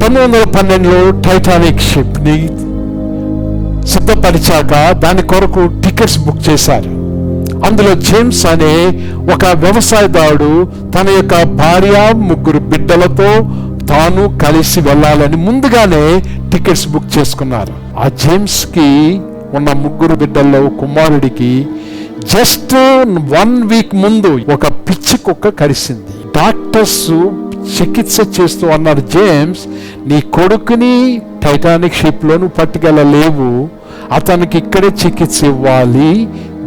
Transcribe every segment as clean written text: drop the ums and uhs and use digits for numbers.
1912లో Titanic ship ని సిద్ధపరిచాక దాని కొరకు టికెట్స్ బుక్ చేశారు. అందులో జేమ్స్ అనే ఒక వ్యవసాయదారుడు తన యొక్క భార్య 3 బిడ్డలతో తాను కలిసి వెళ్ళాలని ముందుగానే టికెట్స్ బుక్ చేసుకున్నారు. ఆ జేమ్స్ కి ఉన్న 3 బిడ్డల్లో కుమారుడికి జస్ట్ 1 వీక్ ముందు ఒక పిచ్చి కుక్క కరిసింది. డాక్టర్స్ చికిత్స చేస్తూ అన్నారు, జేమ్స్, నీ కొడుకుని టైటానిక్ షిప్ లో నువ్వు పట్టుకెళ్ళలేవు, అతనికి ఇక్కడే చికిత్స ఇవ్వాలి,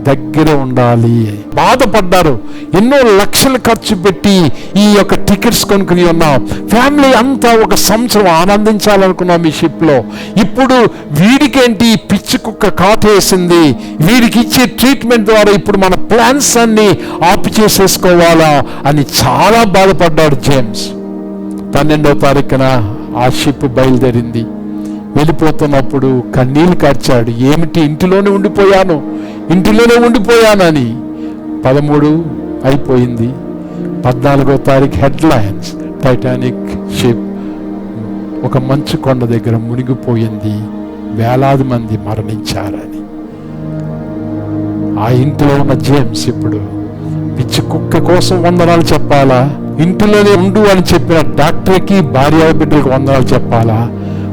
దగ్గర ఉండాలి. బాధపడ్డారు. ఎన్నో లక్షలు ఖర్చు పెట్టి ఈ యొక్క టికెట్స్ కొనుక్కుని ఉన్నాం. ఫ్యామిలీ అంతా 1 సంవత్సరం ఆనందించాలనుకున్నాం ఈ షిప్ లో. ఇప్పుడు వీడికేంటి పిచ్చి కుక్క కాటేసింది, వీడికి ఇచ్చే ట్రీట్మెంట్ ద్వారా ఇప్పుడు మన ప్లాన్స్ అన్ని ఆపు చేసేసుకోవాలా అని చాలా బాధపడ్డాడు జేమ్స్. 12వ తారీఖున ఆ షిప్ బయలుదేరింది. వెళ్ళిపోతున్నప్పుడు కన్నీళ్ళు కార్చాడు. ఏమిటి, ఇంటిలోనే ఉండిపోయానని. 13 అయిపోయింది. 14వ తారీఖు హెడ్లైన్స్, టైటానిక్ షిప్ ఒక మంచు కొండ దగ్గర మునిగిపోయింది, వేలాది మంది మరణించారని. ఆ ఇంట్లో ఉన్న జేమ్స్ ఇప్పుడు పిచ్చి కుక్క కోసం వందనాలు చెప్పాలా, ఇంటిలోనే ఉండు అని చెప్పిన డాక్టర్కి భార్య బిడ్డలకు వందనాలు చెప్పాలా?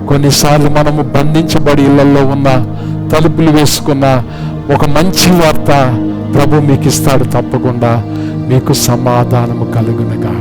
కొన్నిసార్లు మనము బంధించబడి ఇళ్లలో ఉన్న, తలుపులు వేసుకున్న ఒక మంచి వార్త ప్రభు మీకు ఇస్తాడు. తప్పకుండా మీకు సమాధానము కలుగునుగా.